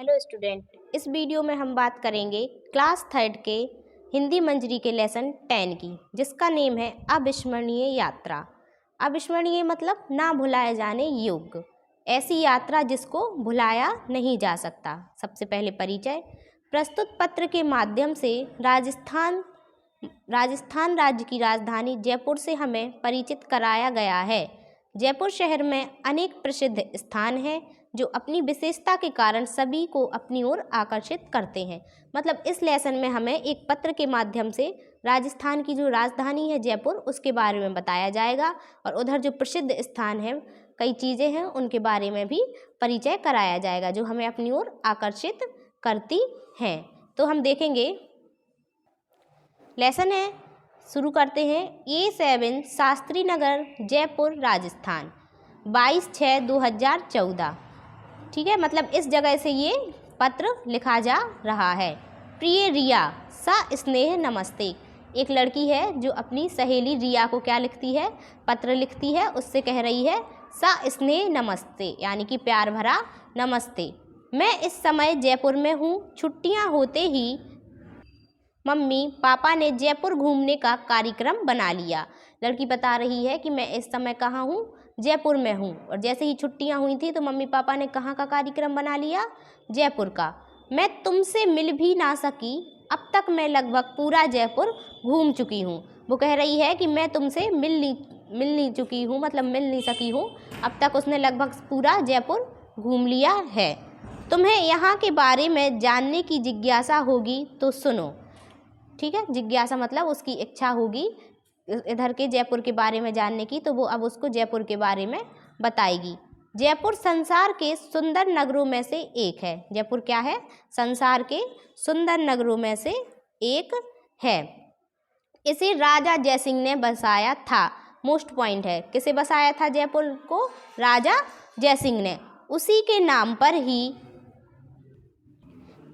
Hello student, इस video में हम बात करेंगे क्लास 3 के हिंदी मंजरी के लेसन 10 की, जिसका नेम है अविस्मरणीय यात्रा। अविस्मरणीय मतलब ना भुलाए जाने योग्य, ऐसी यात्रा जिसको भुलाया नहीं जा सकता। सबसे पहले परिचय। प्रस्तुत पत्र के माध्यम से राजस्थान राज्य की राजधानी जयपुर से हमें परिचित कराया गया है। जयपुर शहर में अनेक प्रसिद्ध स्थान हैं जो अपनी विशेषता के कारण सभी को अपनी ओर आकर्षित करते हैं। मतलब इस लेसन में हमें एक पत्र के माध्यम से राजस्थान की जो राजधानी है जयपुर, उसके बारे में बताया जाएगा और उधर जो प्रसिद्ध स्थान है, कई चीज़ें हैं, उनके बारे में भी परिचय कराया जाएगा जो हमें अपनी ओर आकर्षित करती हैं। तो हम देखेंगे, लेसन है, शुरू करते हैं। A7 शास्त्री नगर जयपुर राजस्थान 22/6/2014। ठीक है, मतलब इस जगह से ये पत्र लिखा जा रहा है। प्रिय रिया, सा स्नेह नमस्ते। एक लड़की है जो अपनी सहेली रिया को क्या लिखती है, पत्र लिखती है, उससे कह रही है सा स्नेह नमस्ते, यानी कि प्यार भरा नमस्ते। मैं इस समय जयपुर में हूँ। छुट्टियाँ होते ही मम्मी पापा ने जयपुर घूमने का कार्यक्रम बना लिया। लड़की बता रही है कि मैं इस समय कहाँ हूँ, जयपुर में हूँ, और जैसे ही छुट्टियाँ हुई थी तो मम्मी पापा ने कहाँ का कार्यक्रम बना लिया, जयपुर का। मैं तुमसे मिल भी ना सकी, अब तक मैं लगभग पूरा जयपुर घूम चुकी हूँ। वो कह रही है कि मैं तुमसे मिल नहीं चुकी हूँ, मतलब मिल नहीं सकी हूँ, अब तक उसने लगभग पूरा जयपुर घूम लिया है। तुम्हें यहाँ के बारे में जानने की जिज्ञासा होगी तो सुनो। ठीक है, जिज्ञासा मतलब उसकी इच्छा होगी इधर के जयपुर के बारे में जानने की, तो वो अब उसको जयपुर के बारे में बताएगी। जयपुर संसार के सुंदर नगरों में से एक है। जयपुर क्या है? संसार के सुंदर नगरों में से एक है। इसे राजा जयसिंह ने बसाया था। मोस्ट पॉइंट है, किसे बसाया था जयपुर को? राजा जयसिंह ने। उसी के नाम पर ही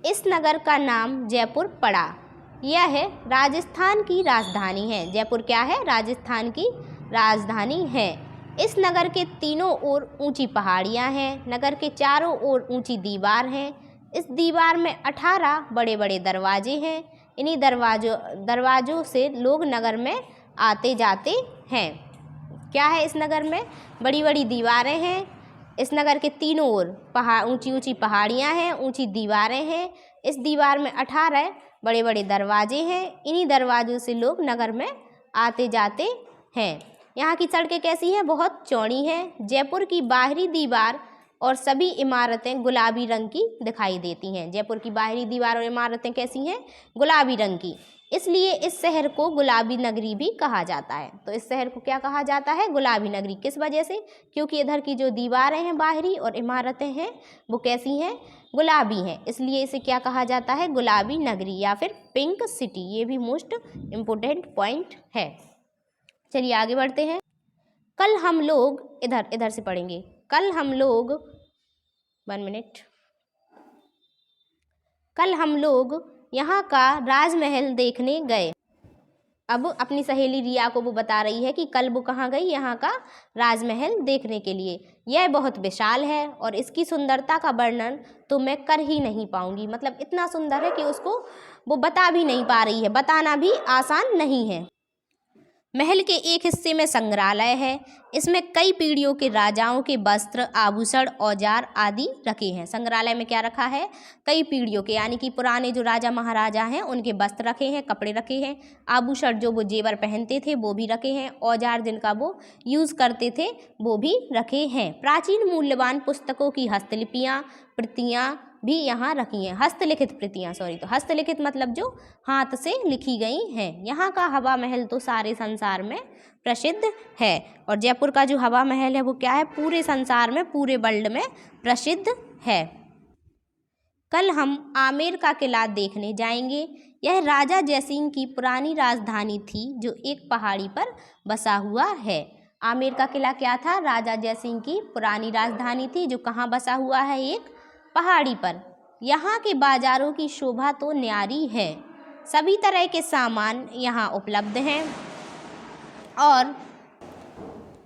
इस नगर का नाम जयपुर पड़ा। यह राजस्थान की राजधानी है। जयपुर क्या है? राजस्थान की राजधानी है। इस नगर के तीनों ओर ऊंची पहाड़ियां हैं। नगर के चारों ओर ऊंची दीवार हैं। इस दीवार में 18 बड़े बड़े दरवाजे हैं। इन्हीं दरवाजों से लोग नगर में आते जाते हैं। क्या है इस नगर में? बड़ी बड़ी दीवारें हैं। इस नगर के तीनों ओर ऊंची ऊंची पहाड़ियां हैं, ऊंची दीवारें हैं। इस दीवार में 18 बड़े बड़े दरवाजे हैं। इन्हीं दरवाजों से लोग नगर में आते जाते हैं। यहाँ की सड़कें कैसी हैं? बहुत चौड़ी हैं। जयपुर की बाहरी दीवार और सभी इमारतें गुलाबी रंग की दिखाई देती हैं। जयपुर की बाहरी दीवार और इमारतें कैसी हैं? गुलाबी रंग की। इसलिए इस शहर को गुलाबी नगरी भी कहा जाता है। तो इस शहर को क्या कहा जाता है? गुलाबी नगरी। किस वजह से? क्योंकि इधर की जो दीवारें हैं बाहरी और इमारतें हैं वो कैसी हैं? गुलाबी हैं। इसलिए इसे क्या कहा जाता है? गुलाबी नगरी या फिर पिंक सिटी। ये भी मोस्ट इम्पोर्टेंट पॉइंट है। चलिए आगे बढ़ते हैं। कल हम लोग इधर से पढ़ेंगे। कल हम लोग 1 मिनट। कल हम लोग यहाँ का राजमहल देखने गए। अब अपनी सहेली रिया को वो बता रही है कि कल वो कहाँ गई? यहाँ का राजमहल देखने के लिए। यह बहुत विशाल है और इसकी सुंदरता का वर्णन तो मैं कर ही नहीं पाऊंगी। मतलब इतना सुंदर है कि उसको वो बता भी नहीं पा रही है, बताना भी आसान नहीं है। महल के एक हिस्से में संग्रहालय है। इसमें कई पीढ़ियों के राजाओं के वस्त्र, आभूषण, औजार आदि रखे हैं। संग्रहालय में क्या रखा है? कई पीढ़ियों के, यानी कि पुराने जो राजा महाराजा हैं उनके वस्त्र रखे हैं, कपड़े रखे हैं, आभूषण जो वो जेवर पहनते थे वो भी रखे हैं, औजार जिनका वो यूज़ करते थे वो भी रखे हैं। प्राचीन मूल्यवान पुस्तकों की हस्तलिपियाँ, प्रतियाँ भी यहाँ रखी हैं। हस्तलिखित प्रतियाँ, तो हस्तलिखित मतलब जो हाथ से लिखी गई हैं। यहाँ का हवा महल तो सारे संसार में प्रसिद्ध है। और जयपुर का जो हवा महल है वो क्या है? पूरे संसार में, पूरे वर्ल्ड में प्रसिद्ध है। कल हम आमेर का किला देखने जाएंगे। यह राजा जयसिंह की पुरानी राजधानी थी जो एक पहाड़ी पर बसा हुआ है। आमेर का किला क्या था? राजा जयसिंह की पुरानी राजधानी थी जो कहाँ बसा हुआ है? एक पहाड़ी पर। यहाँ के बाजारों की शोभा तो न्यारी है। सभी तरह के सामान यहाँ उपलब्ध हैं और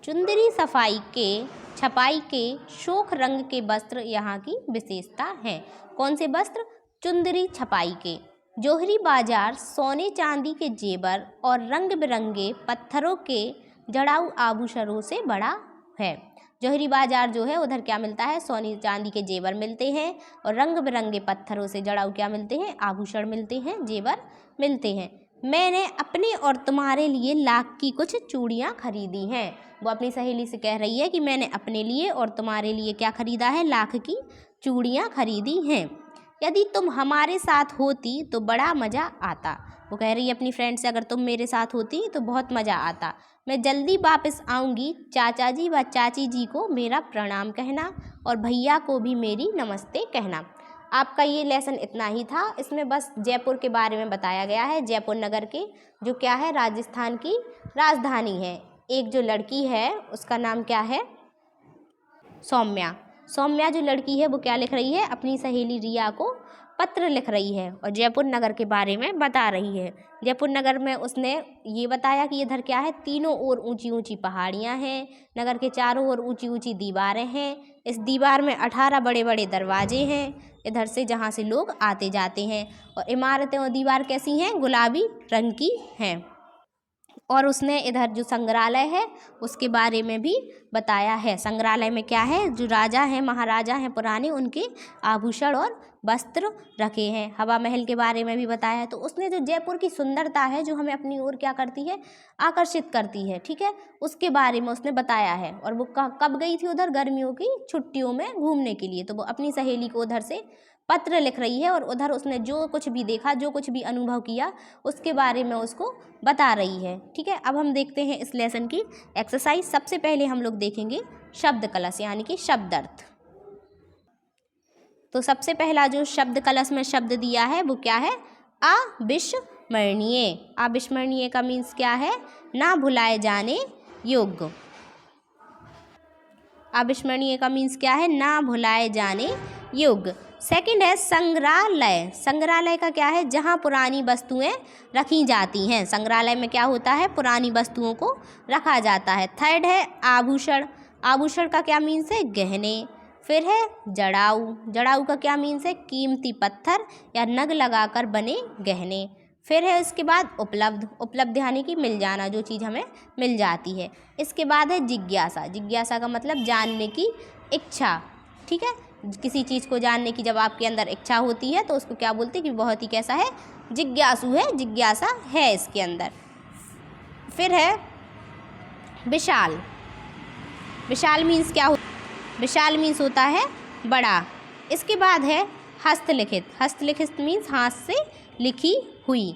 चुंदरी सफाई के छपाई के शोख रंग के वस्त्र यहाँ की विशेषता है। कौन से वस्त्र? चुंदरी छपाई के। जौहरी बाजार सोने चांदी के जेवर और रंग बिरंगे पत्थरों के जड़ाऊ आभूषणों से बड़ा है। जौहरी बाजार जो है उधर क्या मिलता है? सोने चांदी के जेवर मिलते हैं और रंग बिरंगे पत्थरों से जड़ाऊ क्या मिलते हैं? आभूषण मिलते हैं, जेवर मिलते हैं। मैंने अपने और तुम्हारे लिए लाख की कुछ चूड़ियाँ खरीदी हैं। वो अपनी सहेली से कह रही है कि मैंने अपने लिए और तुम्हारे लिए क्या खरीदा है? लाख की चूड़ियाँ खरीदी हैं। यदि तुम हमारे साथ होती तो बड़ा मज़ा आता। वो कह रही है अपनी फ्रेंड से, अगर तुम मेरे साथ होती तो बहुत मज़ा आता। मैं जल्दी वापस आऊँगी। चाचा जी व चाची जी को मेरा प्रणाम कहना और भैया को भी मेरी नमस्ते कहना। आपका ये लेसन इतना ही था। इसमें बस जयपुर के बारे में बताया गया है, जयपुर नगर के, जो क्या है? राजस्थान की राजधानी है। एक जो लड़की है उसका नाम क्या है? सौम्या। सौम्या जो लड़की है वो क्या लिख रही है? अपनी सहेली रिया को पत्र लिख रही है और जयपुर नगर के बारे में बता रही है। जयपुर नगर में उसने ये बताया कि इधर क्या है? तीनों ओर ऊंची ऊंची पहाड़ियाँ हैं। नगर के चारों ओर ऊंची ऊंची दीवारें हैं। इस दीवार में 18 बड़े बड़े दरवाजे हैं इधर से, जहाँ से लोग आते जाते हैं। और इमारतें और दीवार कैसी हैं? गुलाबी रंग की हैं। और उसने इधर जो संग्रहालय है उसके बारे में भी बताया है। संग्रहालय में क्या है? जो राजा हैं, महाराजा हैं पुराने, उनके आभूषण और वस्त्र रखे हैं। हवा महल के बारे में भी बताया है। तो उसने जो जयपुर की सुंदरता है जो हमें अपनी ओर क्या करती है? आकर्षित करती है, ठीक है, उसके बारे में उसने बताया है। और वो कब गई थी उधर? गर्मियों की छुट्टियों में घूमने के लिए। तो वो अपनी सहेली को उधर से पत्र लिख रही है और उधर उसने जो कुछ भी देखा, जो कुछ भी अनुभव किया, उसके बारे में उसको बता रही है, ठीक है। अब हम देखते हैं इस लेसन की एक्सरसाइज। सबसे पहले हम लोग देखेंगे शब्द कलश यानी कि शब्द अर्थ। तो सबसे पहला जो शब्द कलश में शब्द दिया है वो क्या है? अविस्मरणीय। अविस्मरणीय का मीन्स क्या है? ना भुलाए जाने योग्य। अविस्मरणीय का मीन्स क्या है? ना भुलाए जाने योग्य। सेकंड है संग्रहालय। संग्रहालय का क्या है? जहाँ पुरानी वस्तुएं रखी जाती हैं। संग्रहालय में क्या होता है? पुरानी वस्तुओं को रखा जाता है। थर्ड है आभूषण। आभूषण का क्या मीन्स है? गहने। फिर है जड़ाऊ। जड़ाऊ का क्या मीन्स है? कीमती पत्थर या नग लगाकर बने गहने। फिर है इसके बाद उपलब्ध। उपलब्ध यानी कि मिल जाना, जो चीज़ हमें मिल जाती है। इसके बाद है जिज्ञासा। जिज्ञासा का मतलब जानने की इच्छा, ठीक है। किसी चीज़ को जानने की जब आपके अंदर इच्छा होती है तो उसको क्या बोलते हैं? कि बहुत ही कैसा है? जिज्ञासु है, जिज्ञासा है इसके अंदर। फिर है विशाल। विशाल मीन्स क्या होता है? विशाल मीन्स होता है बड़ा। इसके बाद है हस्तलिखित। हस्तलिखित मीन्स हाथ से लिखी हुई।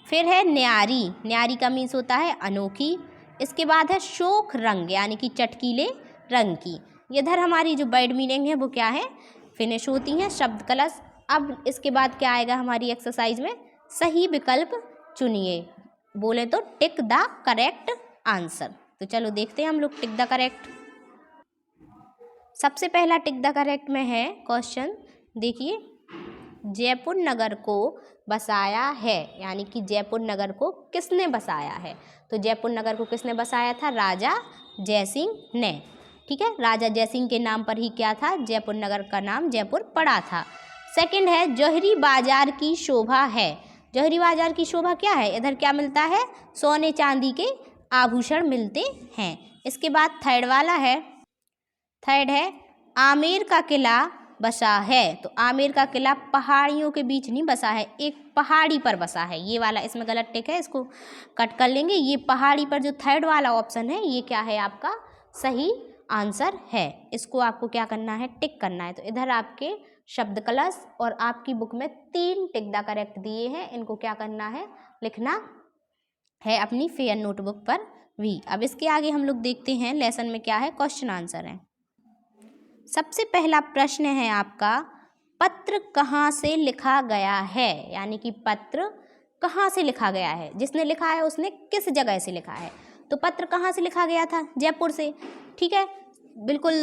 फिर है न्यारी। न्यारी का मीन्स होता है अनोखी। इसके बाद है शोख रंग यानी कि चटकीले रंग की। इधर हमारी जो वर्ड मीनिंग है वो क्या है? फिनिश होती हैं शब्द कलश। अब इसके बाद क्या आएगा हमारी एक्सरसाइज में? सही विकल्प चुनिए। बोले तो टिक द करेक्ट आंसर। तो चलो देखते हैं हम लोग टिक द करेक्ट। सबसे पहला टिक द करेक्ट में है क्वेश्चन, देखिए, जयपुर नगर को बसाया है यानी कि जयपुर नगर को किसने बसाया है? तो जयपुर नगर को किसने बसाया था? राजा जयसिंह ने, ठीक है। राजा जयसिंह के नाम पर ही क्या था? जयपुर नगर का नाम जयपुर पड़ा था। सेकंड है जौहरी बाजार की शोभा है। जौहरी बाजार की शोभा क्या है? इधर क्या मिलता है? सोने चांदी के आभूषण मिलते हैं। इसके बाद थर्ड वाला है, थर्ड है आमेर का किला बसा है। तो आमेर का किला पहाड़ियों के बीच नहीं बसा है, एक पहाड़ी पर बसा है। ये वाला इसमें गलत टिक है, इसको कट कर लेंगे। ये पहाड़ी पर जो थर्ड वाला ऑप्शन है ये क्या है? आपका सही आंसर है। इसको आपको क्या करना है? टिक करना है। तो इधर आपके शब्द कलश और आपकी बुक में 3 टिक द करेक्ट दिए हैं। इनको क्या करना है? लिखना है अपनी फेयर नोटबुक पर भी। अब इसके आगे हम लोग देखते हैं लेसन में क्या है, क्वेश्चन आंसर है। सबसे पहला प्रश्न है आपका, पत्र कहाँ से लिखा गया है? यानी कि पत्र कहाँ से लिखा गया है? जिसने लिखा है उसने किस जगह से लिखा है? तो पत्र कहाँ से लिखा गया था? जयपुर से, ठीक है, बिल्कुल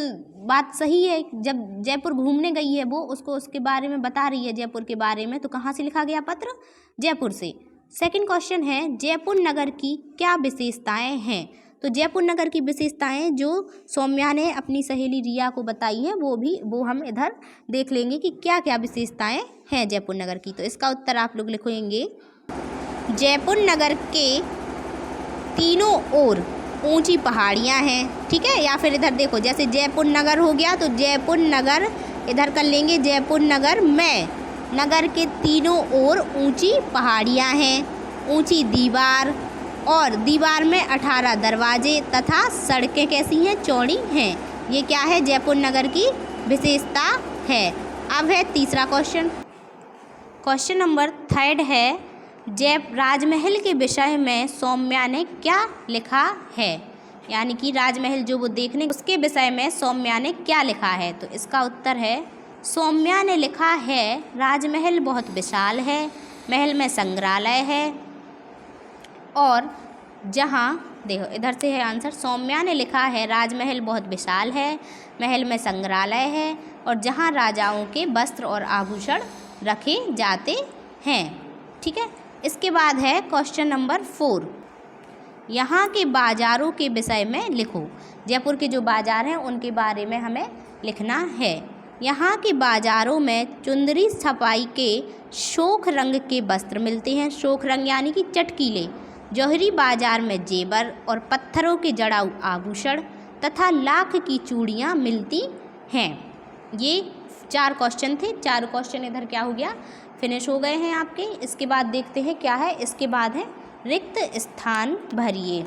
बात सही है। जब जयपुर घूमने गई है वो, उसको उसके बारे में बता रही है जयपुर के बारे में, तो कहाँ से लिखा गया पत्र? जयपुर से। सेकंड क्वेश्चन है, जयपुर नगर की क्या विशेषताएं हैं? तो जयपुर नगर की विशेषताएं जो सौम्या ने अपनी सहेली रिया को बताई है वो हम इधर देख लेंगे कि क्या क्या विशेषताएं हैं जयपुर नगर की। तो इसका उत्तर आप लोग लिखेंगे, जयपुर नगर के तीनों ओर ऊंची पहाड़ियां हैं, ठीक है। या फिर इधर देखो, जैसे जयपुर नगर हो गया तो जयपुर नगर इधर कर लेंगे, जयपुर नगर में नगर के तीनों ओर ऊंची पहाड़ियां हैं, ऊंची दीवार और दीवार में 18 दरवाजे तथा सड़कें कैसी हैं, चौड़ी हैं। ये क्या है, जयपुर नगर की विशेषता है। अब है तीसरा क्वेश्चन। क्वेश्चन नंबर 3 है, राजमहल के विषय में सौम्या ने क्या लिखा है, यानी कि राजमहल जो वो देखने उसके विषय में सौम्या ने क्या लिखा है। तो इसका उत्तर है, सौम्या ने लिखा है राजमहल बहुत विशाल है, महल में संग्रहालय है और जहाँ देखो इधर से है आंसर, सौम्या ने लिखा है राजमहल बहुत विशाल है, महल में संग्रहालय है और जहाँ राजाओं के वस्त्र और आभूषण रखे जाते हैं, ठीक है। इसके बाद है क्वेश्चन नंबर 4, यहाँ के बाज़ारों के विषय में लिखो। जयपुर के जो बाज़ार हैं उनके बारे में हमें लिखना है। यहाँ के बाज़ारों में चुंदरी छपाई के शोख रंग के वस्त्र मिलते हैं, शोख रंग यानी कि चटकीले। जौहरी बाज़ार में जेवर और पत्थरों के जड़ाऊ आभूषण तथा लाख की चूड़ियाँ मिलती हैं। ये 4 क्वेश्चन थे, 4 क्वेश्चन इधर क्या हो गया, फिनिश हो गए हैं आपके। इसके बाद देखते हैं क्या है, इसके बाद है रिक्त स्थान भरिए।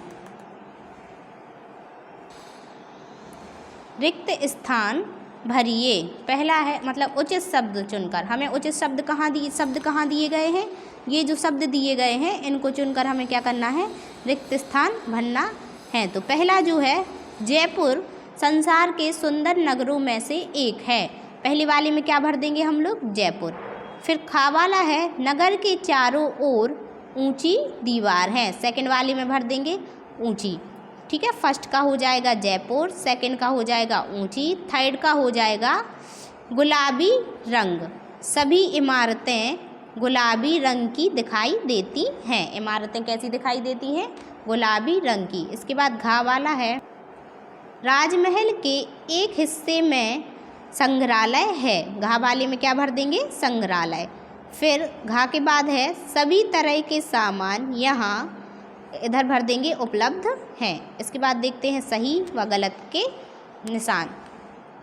रिक्त स्थान भरिए पहला है, मतलब उचित शब्द चुनकर। हमें उचित शब्द कहाँ दिए गए हैं, ये जो शब्द दिए गए हैं इनको चुनकर हमें क्या करना है, रिक्त स्थान भरना है। तो पहला जो है, जयपुर संसार के सुंदर नगरों में से एक है। पहली वाले में क्या भर देंगे हम लोग, जयपुर। फिर खा वाला है, नगर के चारों ओर ऊंची दीवार है, सेकंड वाले में भर देंगे ऊंची, ठीक है। फर्स्ट का हो जाएगा जयपुर, सेकंड का हो जाएगा ऊंची, थर्ड का हो जाएगा गुलाबी रंग। सभी इमारतें गुलाबी रंग की दिखाई देती हैं। इमारतें कैसी दिखाई देती हैं, गुलाबी रंग की। इसके बाद घा वाला है, राजमहल के एक हिस्से में संग्रहालय है। घा वाले में क्या भर देंगे, संग्रहालय। फिर घा के बाद है, सभी तरह के सामान यहाँ इधर भर देंगे उपलब्ध हैं। इसके बाद देखते हैं सही व गलत के निशान।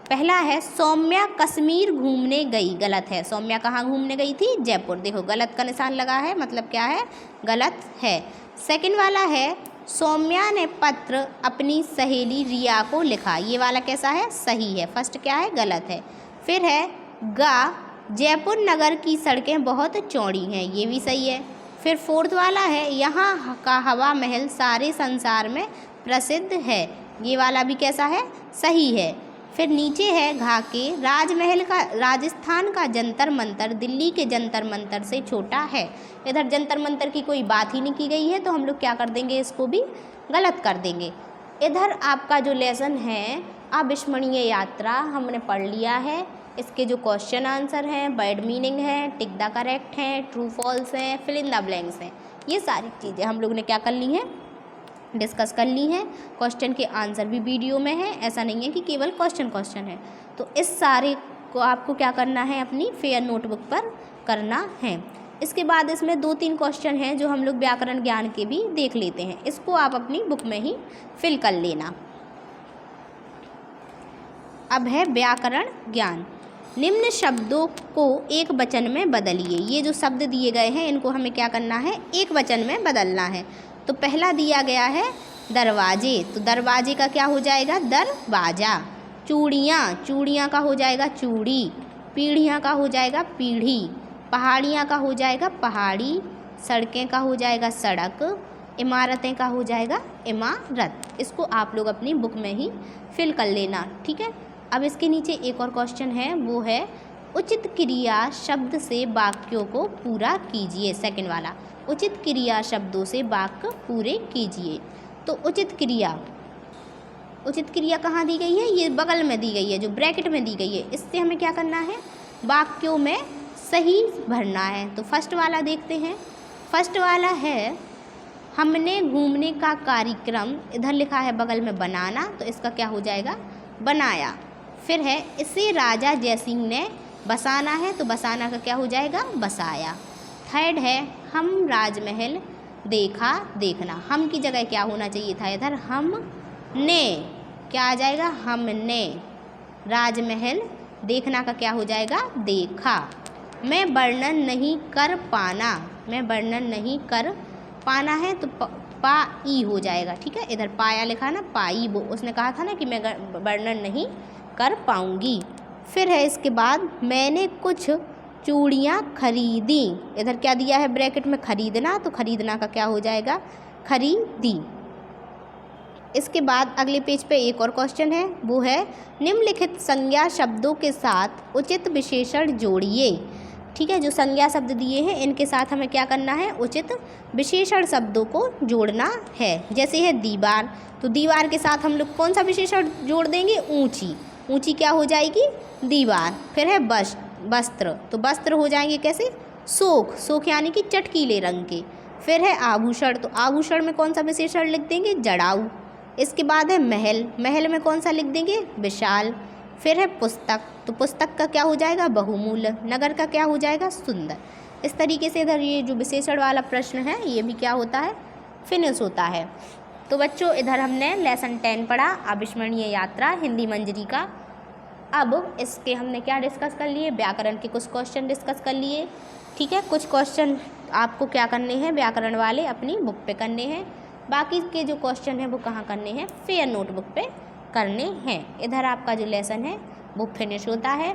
पहला है, सौम्या कश्मीर घूमने गई, गलत है। सौम्या कहाँ घूमने गई थी, जयपुर। देखो गलत का निशान लगा है, मतलब क्या है, गलत है। सेकंड वाला है, सौम्या ने पत्र अपनी सहेली रिया को लिखा, ये वाला कैसा है, सही है। फर्स्ट क्या है, गलत है। फिर है गा, जयपुर नगर की सड़कें बहुत चौड़ी हैं, ये भी सही है। फिर फोर्थ वाला है, यहाँ का हवा महल सारे संसार में प्रसिद्ध है, ये वाला भी कैसा है, सही है। फिर नीचे है घा के, राजमहल का राजस्थान का जंतर मंतर दिल्ली के जंतर मंतर से छोटा है। इधर जंतर मंतर की कोई बात ही नहीं की गई है, तो हम लोग क्या कर देंगे, इसको भी गलत कर देंगे। इधर आपका जो लेसन है अविस्मरणीय यात्रा हमने पढ़ लिया है। इसके जो क्वेश्चन आंसर हैं, वर्ड मीनिंग है, टिक द करेक्ट हैं, ट्रू फॉल्स हैं, फिल इन द ब्लैंक्स हैं, ये सारी चीज़ें हम लोग ने क्या कर ली हैं, डिस्कस कर ली हैं। क्वेश्चन के आंसर भी वीडियो में है, ऐसा नहीं है कि केवल क्वेश्चन है। तो इस सारे को आपको क्या करना है, अपनी फेयर नोटबुक पर करना है। इसके बाद इसमें 2-3 क्वेश्चन हैं जो हम लोग व्याकरण ज्ञान के भी देख लेते हैं, इसको आप अपनी बुक में ही फिल कर लेना। अब है व्याकरण ज्ञान। निम्न शब्दों को एक वचन में बदलिए। ये जो शब्द दिए गए हैं इनको हमें क्या करना है, एक वचन में बदलना है। तो पहला दिया गया है दरवाजे, तो दरवाजे का क्या हो जाएगा, दरवाजा। चूड़ियाँ, चूड़ियाँ का हो जाएगा चूड़ी। पीढ़ियाँ का हो जाएगा पीढ़ी। पहाड़ियाँ का हो जाएगा पहाड़ी। सड़कें का हो जाएगा सड़क। इमारतें का हो जाएगा इमारत। इसको आप लोग अपनी बुक में ही फिल कर लेना, ठीक है। अब इसके नीचे एक और क्वेश्चन है, वो है उचित क्रिया शब्द से वाक्यों को पूरा कीजिए। सेकंड वाला, उचित क्रिया शब्दों से वाक्य पूरे कीजिए। तो उचित क्रिया कहाँ दी गई है, ये बगल में दी गई है, जो ब्रैकेट में दी गई है। इससे हमें क्या करना है, वाक्यों में सही भरना है। तो फर्स्ट वाला देखते हैं। फर्स्ट वाला है हमने घूमने का कार्यक्रम, इधर लिखा है बगल में बनाना, तो इसका क्या हो जाएगा बनाया। फिर है इसे राजा जयसिंह ने बसाना है, तो बसाना का क्या हो जाएगा बसाया। थर्ड है हम राजमहल देखा देखना, हम की जगह क्या होना चाहिए था इधर हमने, क्या आ जाएगा हमने। राजमहल देखना का क्या हो जाएगा देखा। मैं वर्णन नहीं कर पाना, मैं वर्णन नहीं कर पाना है तो पाई हो जाएगा, ठीक है। इधर पाया लिखा है ना पाई, वो उसने कहा था ना कि मैं वर्णन नहीं कर पाऊँगी। फिर है इसके बाद मैंने कुछ चूड़ियाँ खरीदी, इधर क्या दिया है ब्रैकेट में खरीदना, तो खरीदना का क्या हो जाएगा खरीदी। इसके बाद अगले पेज पे एक और क्वेश्चन है, वो है निम्नलिखित संज्ञा शब्दों के साथ उचित विशेषण जोड़िए। ठीक है, जो संज्ञा शब्द दिए हैं इनके साथ हमें क्या करना है उचित विशेषण शब्दों को जोड़ना है। जैसे है दीवार, तो दीवार के साथ हम लोग कौन सा विशेषण जोड़ देंगे ऊंची, ऊंची क्या हो जाएगी दीवार। फिर है वस्त्र, तो वस्त्र हो जाएंगे कैसे शोक, शोक यानी कि चटकीले रंग के। फिर है आभूषण, तो आभूषण में कौन सा विशेषण लिख देंगे जड़ाऊ। इसके बाद है महल, महल में कौन सा लिख देंगे विशाल। फिर है पुस्तक, तो पुस्तक का क्या हो जाएगा बहुमूल्य। नगर का क्या हो जाएगा सुंदर। इस तरीके से इधर ये जो विशेषण वाला प्रश्न है ये भी क्या होता है फिनिश होता है। तो बच्चों इधर हमने लेसन 10 पढ़ा अविस्मरणीय यात्रा हिंदी मंजरी का। अब इसके हमने क्या डिस्कस कर लिए व्याकरण के कुछ क्वेश्चन डिस्कस कर लिए। ठीक है, कुछ क्वेश्चन आपको क्या करने हैं व्याकरण वाले अपनी बुक पे करने हैं, बाकी के जो क्वेश्चन हैं वो कहाँ करने हैं फेयर नोटबुक पे करने हैं। इधर आपका जो लेसन है वो फिनिश होता है।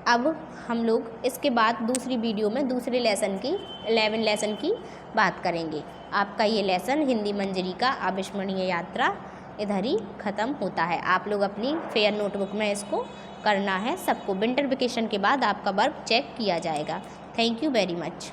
अब हम लोग इसके बाद दूसरी वीडियो में दूसरे लेसन की 11 लेसन की बात करेंगे। आपका ये लेसन हिंदी मंजरी का अविस्मरणीय यात्रा इधर ही ख़त्म होता है। आप लोग अपनी फेयर नोटबुक में इसको करना है सबको। विंटर वेकेशन के बाद आपका वर्क चेक किया जाएगा। Thank you very much.